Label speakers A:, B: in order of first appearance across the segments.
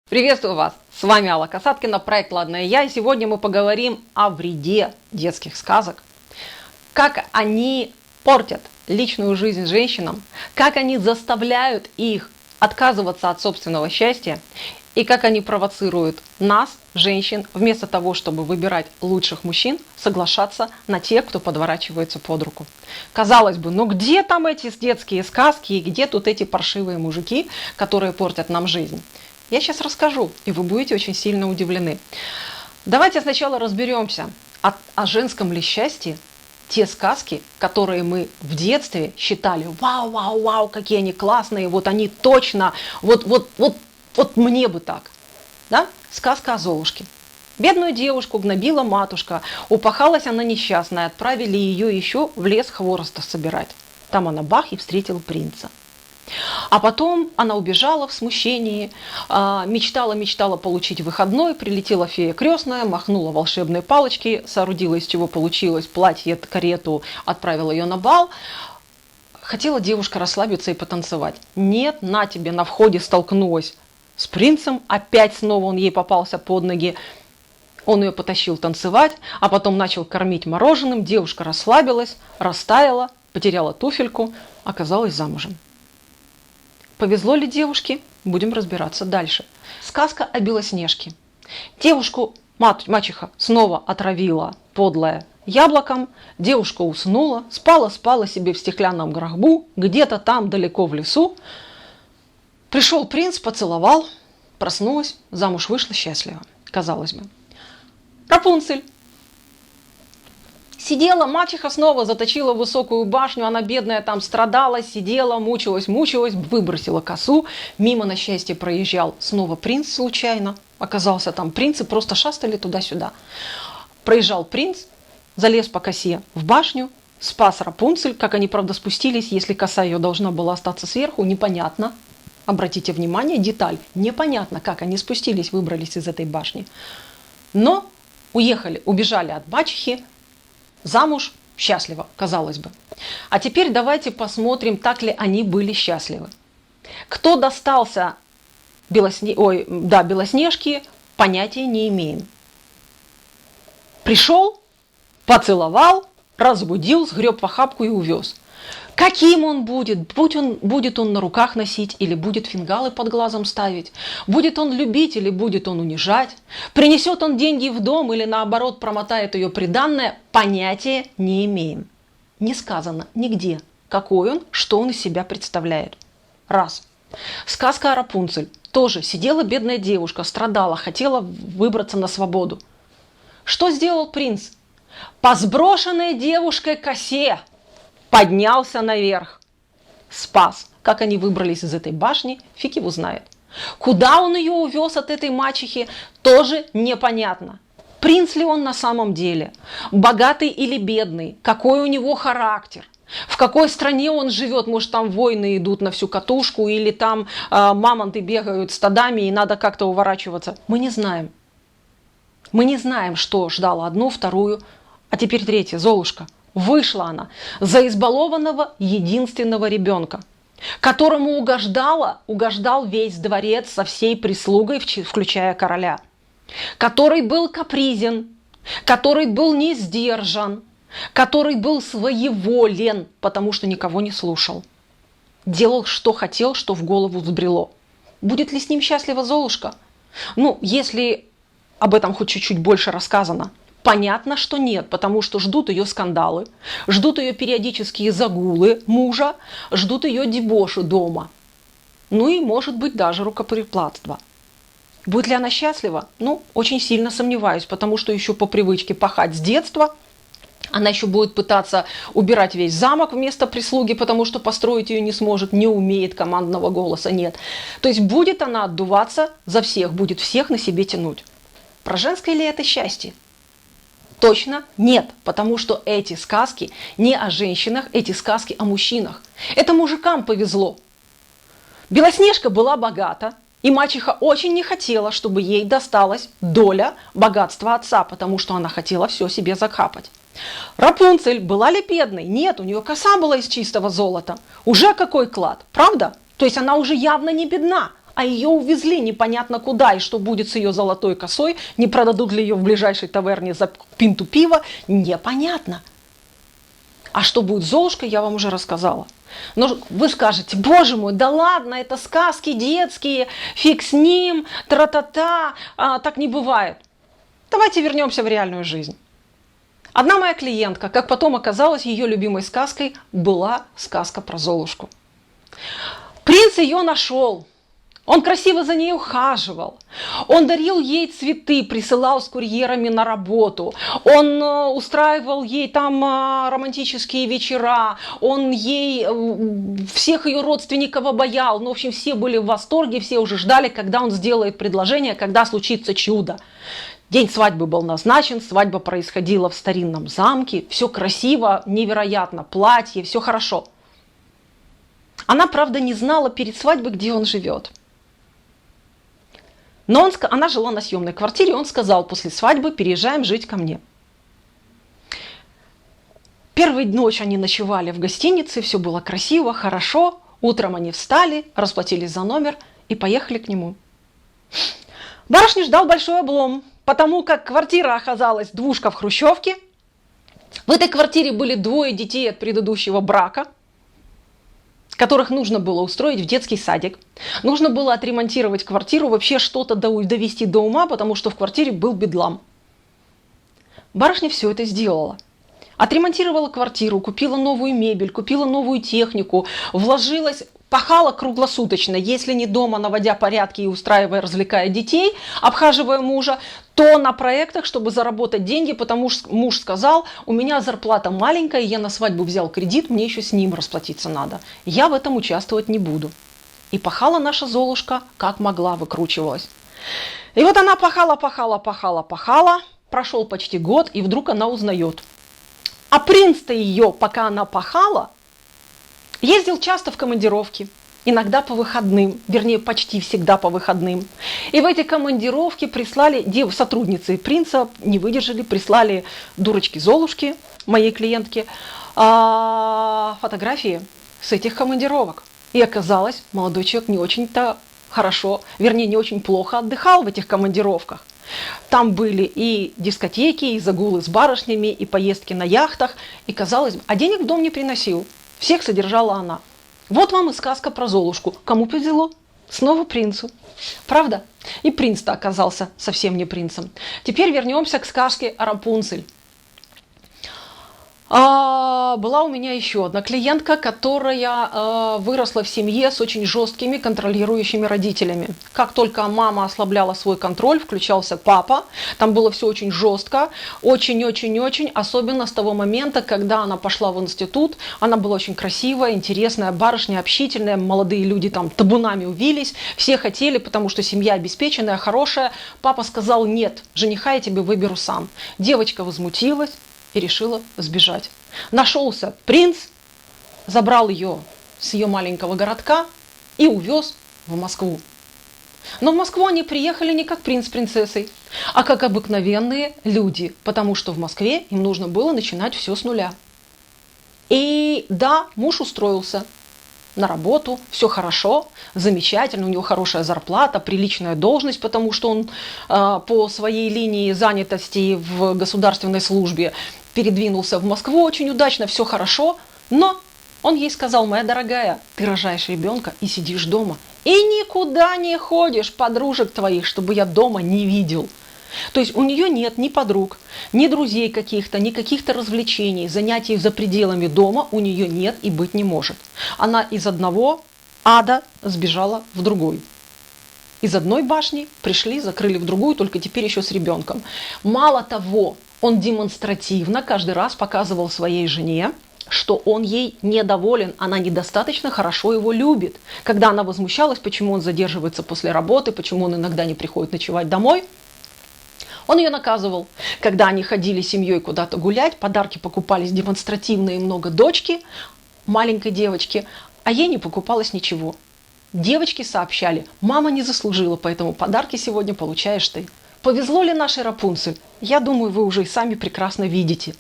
A: Приветствую вас! С вами Алла Касаткина, проект «Ладная я». И сегодня мы поговорим о вреде детских сказок. Как они портят личную жизнь женщинам, как они заставляют их отказываться от собственного счастья и как они провоцируют нас, женщин, вместо того, чтобы выбирать лучших мужчин, соглашаться на тех, кто подворачивается под руку. Казалось бы, ну где там эти детские сказки и где тут эти паршивые мужики, которые портят нам жизнь? Я сейчас расскажу, и вы будете очень сильно удивлены. Давайте сначала разберемся, о женском ли счастье те сказки, которые мы в детстве считали, вау, какие они классные, вот они точно, вот мне бы так. Да? Сказка о Золушке. Бедную девушку гнобила матушка, упахалась она несчастная, отправили ее еще в лес хвороста собирать. Там она бах и встретила принца. А потом она убежала в смущении, мечтала получить выходной, прилетела фея крестная, махнула волшебной палочки, соорудила, из чего получилось платье, карету, отправила ее на бал. Хотела девушка расслабиться и потанцевать. Нет, на тебе, на входе столкнулась с принцем, опять снова он ей попался под ноги. Он ее потащил танцевать, а потом начал кормить мороженым, девушка расслабилась, растаяла, потеряла туфельку, оказалась замужем. Повезло ли девушке? Будем разбираться дальше. Сказка о Белоснежке. Девушку мачеха снова отравила подлая яблоком. Девушка уснула, спала себе в стеклянном гробу, где-то там далеко в лесу. Пришел принц, поцеловал, проснулась, замуж вышла счастлива, казалось бы. Рапунцель. Сидела, мачеха снова заточила в высокую башню, она бедная там страдала, сидела, мучилась, выбросила косу, мимо на счастье проезжал снова принц случайно, оказался там принц и просто шастали туда-сюда. Проезжал принц, залез по косе в башню, спас Рапунцель, как они, правда, спустились, если коса ее должна была остаться сверху, непонятно. Обратите внимание, деталь, непонятно, как они спустились, выбрались из этой башни. Но убежали от мачехи, замуж счастливо, казалось бы. А теперь давайте посмотрим, так ли они были счастливы. Кто достался Белоснежке, понятия не имеем. Пришел, поцеловал, разбудил, сгреб в охапку и увез. Каким он будет? Будет он на руках носить или будет фингалы под глазом ставить? Будет он любить или будет он унижать? Принесет он деньги в дом или наоборот промотает ее приданное? Понятия не имеем. Не сказано нигде, какой он, что он из себя представляет. Раз. Сказка о Рапунцель. Тоже сидела бедная девушка, страдала, хотела выбраться на свободу. Что сделал принц? По сброшенной девушкой косе поднялся наверх, спас. Как они выбрались из этой башни, фиг его знает. Куда он ее увез от этой мачехи, тоже непонятно. Принц ли он на самом деле? Богатый или бедный? Какой у него характер? В какой стране он живет? Может, там войны идут на всю катушку, или там мамонты бегают стадами и надо как-то уворачиваться? Мы не знаем. Мы не знаем, что ждало одну, вторую, а теперь третья, Золушка. Вышла она за избалованного единственного ребенка, которому угождал весь дворец со всей прислугой, включая короля, который был капризен, который был не сдержан, который был своеволен, потому что никого не слушал. Делал, что хотел, что в голову взбрело. Будет ли с ним счастлива Золушка? Если об этом хоть чуть-чуть больше рассказано. Понятно, что нет, потому что ждут ее скандалы, ждут ее периодические загулы мужа, ждут ее дебоши дома. И, может быть, даже рукоприкладство. Будет ли она счастлива? Очень сильно сомневаюсь, потому что еще по привычке пахать с детства. Она еще будет пытаться убирать весь замок вместо прислуги, потому что построить ее не сможет, не умеет, командного голоса нет. То есть будет она отдуваться за всех, будет всех на себе тянуть. Про женское ли это счастье? Точно нет, потому что эти сказки не о женщинах, эти сказки о мужчинах. Это мужикам повезло. Белоснежка была богата, и мачеха очень не хотела, чтобы ей досталась доля богатства отца, потому что она хотела все себе закапать. Рапунцель была ли бедной? Нет, у нее коса была из чистого золота. Уже какой клад, правда? То есть она уже явно не бедна. а ее увезли непонятно куда, и что будет с ее золотой косой, не продадут ли ее в ближайшей таверне за пинту пива, непонятно. А что будет с Золушкой, я вам уже рассказала. Но вы скажете, боже мой, да ладно, это сказки детские, фиг с ним, тра-та-та, так не бывает. Давайте вернемся в реальную жизнь. Одна моя клиентка, как потом оказалось, ее любимой сказкой была сказка про Золушку. Принц ее нашел. Он красиво за ней ухаживал. Он дарил ей цветы, присылал с курьерами на работу. Он устраивал ей там романтические вечера. Он ей всех ее родственников обаял. Ну, в общем, все были в восторге, все уже ждали, когда он сделает предложение, когда случится чудо. День свадьбы был назначен, свадьба происходила в старинном замке. Все красиво, невероятно, платье, все хорошо. Она, правда, не знала перед свадьбой, где он живет. Но она жила на съемной квартире, он сказал, после свадьбы переезжаем жить ко мне. Первую ночь они ночевали в гостинице, все было красиво, хорошо. Утром они встали, расплатились за номер и поехали к нему. Барышню ждал большой облом, потому как квартира оказалась двушка в хрущевке. В этой квартире были 2 детей от предыдущего брака, которых нужно было устроить в детский садик. Нужно было отремонтировать квартиру, вообще что-то довести до ума, потому что в квартире был бедлам. Барышня все это сделала. Отремонтировала квартиру, купила новую мебель, купила новую технику, вложилась, пахала круглосуточно. Если не дома, наводя порядки и устраивая, развлекая детей, обхаживая мужа, то на проектах, чтобы заработать деньги, потому что муж сказал, у меня зарплата маленькая, я на свадьбу взял кредит, мне еще с ним расплатиться надо. Я в этом участвовать не буду. И пахала наша Золушка, как могла, выкручивалась. И вот она пахала. Прошел почти год, и вдруг она узнает. А принц-то ее, пока она пахала, ездил часто в командировки, иногда по выходным, вернее, почти всегда по выходным. И в эти командировки прислали, сотрудницы принца не выдержали, прислали дурочки Золушки, моей клиентке, фотографии с этих командировок. И оказалось, молодой человек не очень-то хорошо, вернее, не очень плохо отдыхал в этих командировках. Там были и дискотеки, и загулы с барышнями, и поездки на яхтах. И казалось, а денег в дом не приносил. Всех содержала она. Вот вам и сказка про Золушку. Кому повезло? Снова принцу. Правда? И принц-то оказался совсем не принцем. Теперь вернемся к сказке Рапунцель. Была у меня еще одна клиентка, которая выросла в семье с очень жесткими контролирующими родителями. Как только мама ослабляла свой контроль, включался папа. Там было все очень жестко, очень-очень-очень, особенно с того момента, когда она пошла в институт. Она была очень красивая, интересная барышня, общительная, молодые люди там табунами увились, все хотели, потому что семья обеспеченная, хорошая. Папа сказал: нет, жениха я тебе выберу сам. Девочка возмутилась и решила сбежать. Нашелся принц, забрал ее с ее маленького городка и увез в Москву. Но в Москву они приехали не как принц с принцессой, а как обыкновенные люди, потому что в Москве им нужно было начинать все с нуля. И да, муж устроился на работу, все хорошо, замечательно, у него хорошая зарплата, приличная должность, потому что он по своей линии занятости в государственной службе передвинулся в Москву очень удачно, все хорошо, но он ей сказал: моя дорогая, ты рожаешь ребенка и сидишь дома, и никуда не ходишь, подружек твоих, чтобы я дома не видел. То есть у нее нет ни подруг, ни друзей каких-то, ни каких-то развлечений, занятий за пределами дома у нее нет и быть не может. Она из одного ада сбежала в другой. Из одной башни пришли, закрыли в другую, только теперь еще с ребенком. Мало того, он демонстративно каждый раз показывал своей жене, что он ей недоволен, она недостаточно хорошо его любит. Когда она возмущалась, почему он задерживается после работы, почему он иногда не приходит ночевать домой, он ее наказывал. Когда они ходили семьей куда-то гулять, подарки покупались демонстративно и много дочки, маленькой девочки, а ей не покупалось ничего. Девочки сообщали: мама не заслужила, поэтому подарки сегодня получаешь ты. Повезло ли нашей Рапунцель? Я думаю, вы уже и сами прекрасно видите.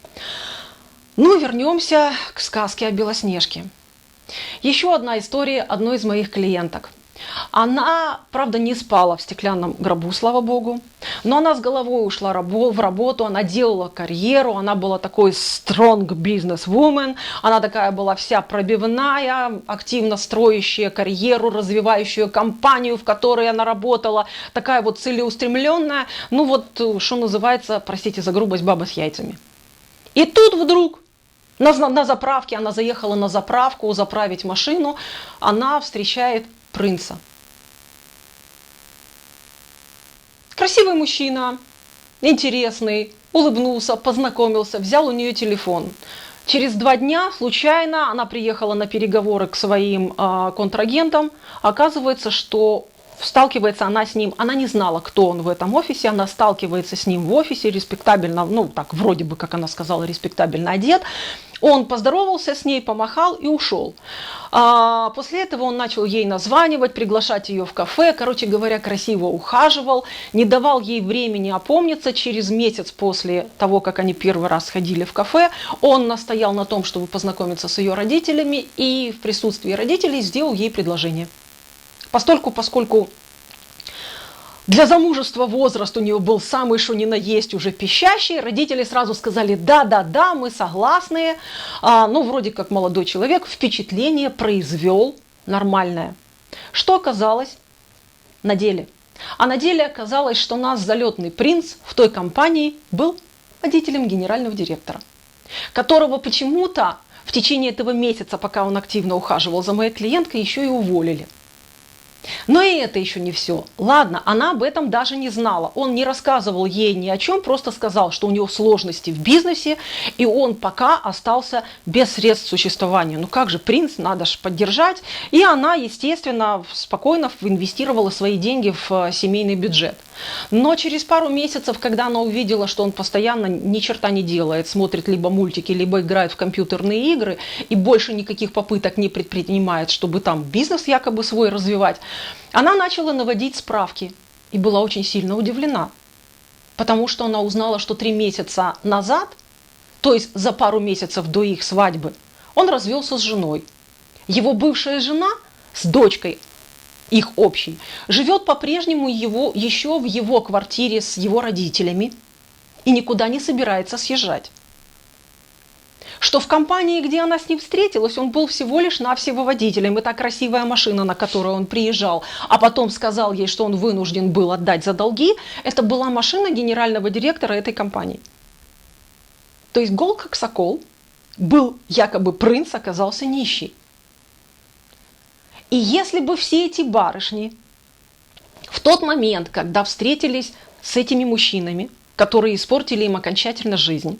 A: Ну, вернемся к сказке о Белоснежке. Еще одна история одной из моих клиенток. Она, правда, не спала в стеклянном гробу, слава богу, но она с головой ушла в работу, она делала карьеру, она была такой strong businesswoman, она такая была вся пробивная, активно строящая карьеру, развивающую компанию, в которой она работала, такая вот целеустремленная, ну вот, что называется, простите за грубость, баба с яйцами. И тут вдруг на заправке, она заехала на заправку заправить машину, она встречает принца. Красивый мужчина, интересный, улыбнулся, познакомился, взял у нее телефон. Через 2 дня случайно она приехала на переговоры к своим контрагентам. Оказывается, что сталкивается она с ним, она не знала, кто он в этом офисе, она сталкивается с ним в офисе, респектабельно, ну так вроде бы, как она сказала, респектабельно одет. Он поздоровался с ней, помахал и ушел. После этого он начал ей названивать, приглашать ее в кафе, короче говоря, красиво ухаживал, не давал ей времени опомниться. Через месяц после того, как они первый раз ходили в кафе, он настоял на том, чтобы познакомиться с ее родителями, и в присутствии родителей сделал ей предложение. Поскольку для замужества возраст у нее был самый что ни на есть уже пищащий, родители сразу сказали: да, мы согласны. Ну, вроде как молодой человек впечатление произвел нормальное. Что оказалось на деле? А на деле оказалось, что наш залетный принц в той компании был водителем генерального директора, которого почему-то в течение этого месяца, пока он активно ухаживал за моей клиенткой, еще и уволили. Но и это еще не все. Ладно, она об этом даже не знала. Он не рассказывал ей ни о чем, просто сказал, что у него сложности в бизнесе, и он пока остался без средств существования. Ну как же, принц, надо же поддержать. И она, естественно, спокойно инвестировала свои деньги в семейный бюджет. Но через пару месяцев, когда она увидела, что он постоянно ни черта не делает, смотрит либо мультики, либо играет в компьютерные игры, и больше никаких попыток не предпринимает, чтобы там бизнес якобы свой развивать, она начала наводить справки и была очень сильно удивлена, потому что она узнала, что 3 месяца назад, то есть за пару месяцев до их свадьбы, он развелся с женой. Его бывшая жена с дочкой, их общий, живет по-прежнему еще в его квартире с его родителями и никуда не собирается съезжать. Что в компании, где она с ним встретилась, он был всего лишь навсего водителем. И та красивая машина, на которой он приезжал, а потом сказал ей, что он вынужден был отдать за долги, это была машина генерального директора этой компании. То есть гол как сокол, был якобы принц, оказался нищий. И если бы все эти барышни в тот момент, когда встретились с этими мужчинами, которые испортили им окончательно жизнь,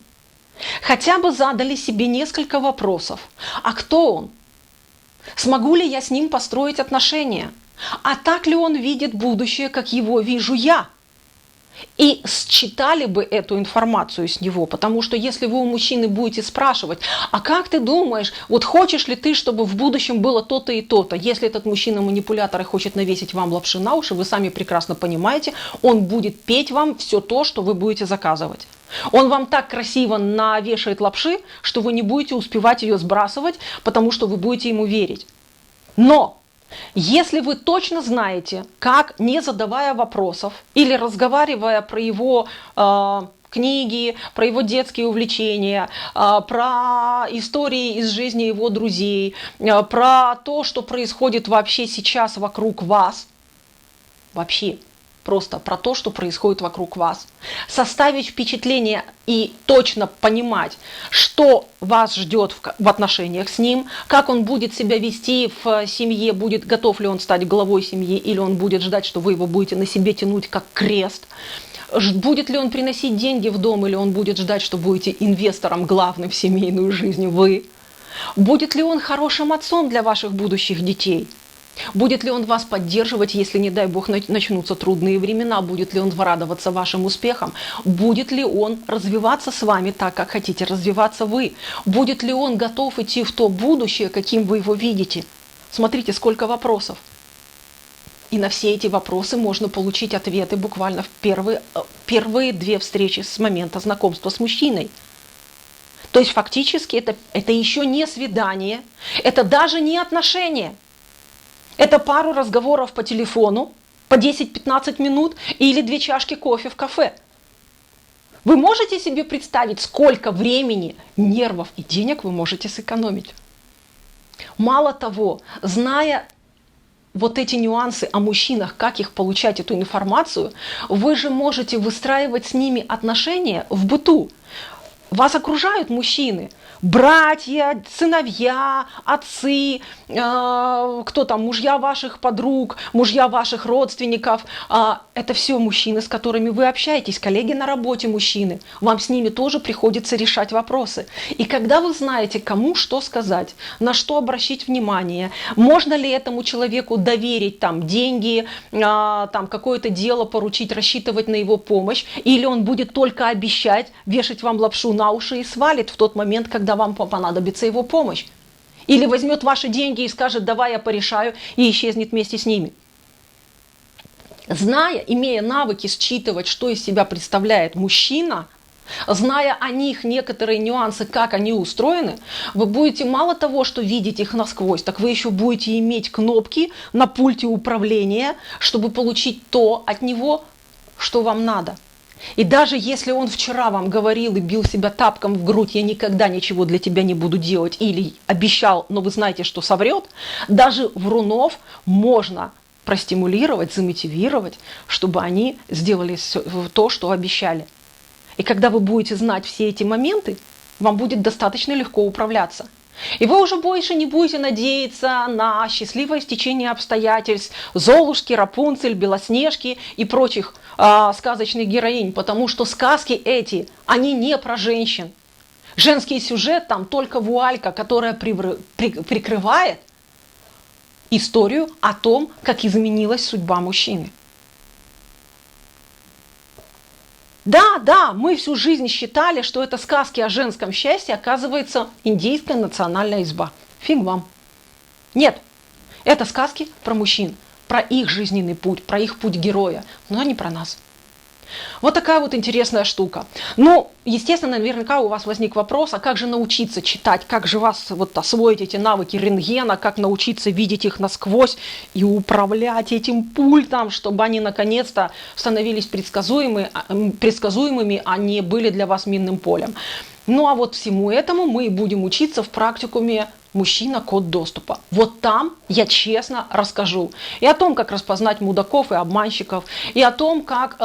A: хотя бы задали себе несколько вопросов. А кто он? Смогу ли я с ним построить отношения? А так ли он видит будущее, как его вижу я? И считали бы эту информацию с него, потому что если вы у мужчины будете спрашивать: а как ты думаешь, вот хочешь ли ты, чтобы в будущем было то-то и то-то, если этот мужчина манипулятор и хочет навесить вам лапши на уши, вы сами прекрасно понимаете, он будет петь вам все то, что вы будете заказывать. Он вам так красиво навешает лапши, что вы не будете успевать ее сбрасывать, потому что вы будете ему верить. Но если вы точно знаете, как, не задавая вопросов или разговаривая про его книги, про его детские увлечения, про истории из жизни его друзей, про то, что происходит вообще сейчас вокруг вас, вообще просто про то, что происходит вокруг вас, составить впечатление и точно понимать, что вас ждет в отношениях с ним, как он будет себя вести в семье, готов ли он стать главой семьи, или он будет ждать, что вы его будете на себе тянуть как крест, будет ли он приносить деньги в дом, или он будет ждать, что будете инвестором главным в семейную жизнь вы, будет ли он хорошим отцом для ваших будущих детей. Будет ли он вас поддерживать, если, не дай бог, начнутся трудные времена? Будет ли он радоваться вашим успехам? Будет ли он развиваться с вами так, как хотите развиваться вы? Будет ли он готов идти в то будущее, каким вы его видите? Смотрите, сколько вопросов. И на все эти вопросы можно получить ответы буквально в первые 2 встречи с момента знакомства с мужчиной. То есть фактически это еще не свидание, это даже не отношения. Это пару разговоров по телефону по 10-15 минут или 2 чашки кофе в кафе. Вы можете себе представить, сколько времени, нервов и денег вы можете сэкономить? Мало того, зная вот эти нюансы о мужчинах, как их получать, эту информацию, вы же можете выстраивать с ними отношения в быту. Вас окружают мужчины, братья, сыновья, отцы, кто там, мужья ваших подруг, мужья ваших родственников. Это все мужчины, с которыми вы общаетесь, коллеги на работе мужчины. Вам с ними тоже приходится решать вопросы. И когда вы знаете, кому что сказать, на что обращать внимание, можно ли этому человеку доверить там деньги, там какое-то дело поручить, рассчитывать на его помощь, или он будет только обещать, вешать вам лапшу на уши и свалит в тот момент, когда вам понадобится его помощь. Или возьмет ваши деньги и скажет: давай я порешаю, и исчезнет вместе с ними. Зная, имея навыки считывать, что из себя представляет мужчина, зная о них некоторые нюансы, как они устроены, вы будете мало того, что видеть их насквозь, так вы еще будете иметь кнопки на пульте управления, чтобы получить то от него, что вам надо. И даже если он вчера вам говорил и бил себя тапком в грудь: я никогда ничего для тебя не буду делать, или обещал, но вы знаете, что соврет, даже врунов можно простимулировать, замотивировать, чтобы они сделали то, что обещали. И когда вы будете знать все эти моменты, вам будет достаточно легко управляться. И вы уже больше не будете надеяться на счастливое стечение обстоятельств Золушки, Рапунцель, Белоснежки и прочих сказочных героинь, потому что сказки эти, они не про женщин. Женский сюжет там только вуалька, которая прикрывает историю о том, как изменилась судьба мужчины. Да, мы всю жизнь считали, что это сказки о женском счастье, оказывается, индейская национальная изба. Фиг вам. Нет, это сказки про мужчин, про их жизненный путь, про их путь героя, но не про нас. Вот такая вот интересная штука. Ну, естественно, наверняка у вас возник вопрос: а как же научиться читать, как же вас вот освоить эти навыки рентгена, как научиться видеть их насквозь и управлять этим пультом, чтобы они наконец-то становились предсказуемыми, а не были для вас минным полем. Ну а вот всему этому мы и будем учиться в практикуме «Мужчина. Код доступа». Вот там я честно расскажу и о том, как распознать мудаков и обманщиков, и о том, как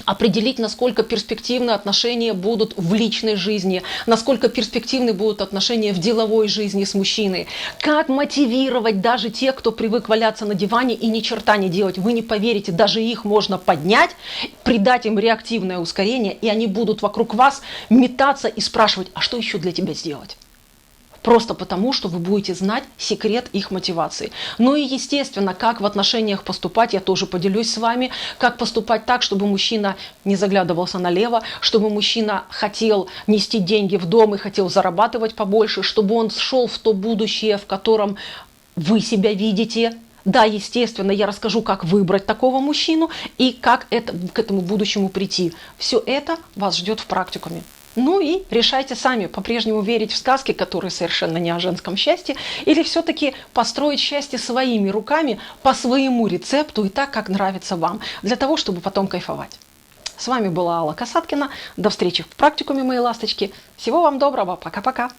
A: определить, насколько перспективны отношения будут в личной жизни, насколько перспективны будут отношения в деловой жизни с мужчиной, как мотивировать даже тех, кто привык валяться на диване и ни черта не делать. Вы не поверите, даже их можно поднять, придать им реактивное ускорение, и они будут вокруг вас метаться и спрашивать: а что еще для тебя сделать? Просто потому, что вы будете знать секрет их мотивации. Ну и, естественно, как в отношениях поступать, я тоже поделюсь с вами. Как поступать так, чтобы мужчина не заглядывался налево, чтобы мужчина хотел нести деньги в дом и хотел зарабатывать побольше, чтобы он шел в то будущее, в котором вы себя видите. Да, естественно, я расскажу, как выбрать такого мужчину и как к этому будущему прийти. Все это вас ждет в практикуме. Ну и решайте сами: по-прежнему верить в сказки, которые совершенно не о женском счастье, или все-таки построить счастье своими руками, по своему рецепту и так, как нравится вам, для того, чтобы потом кайфовать. С вами была Алла Касаткина. До встречи в практикуме, мои ласточки. Всего вам доброго. Пока-пока.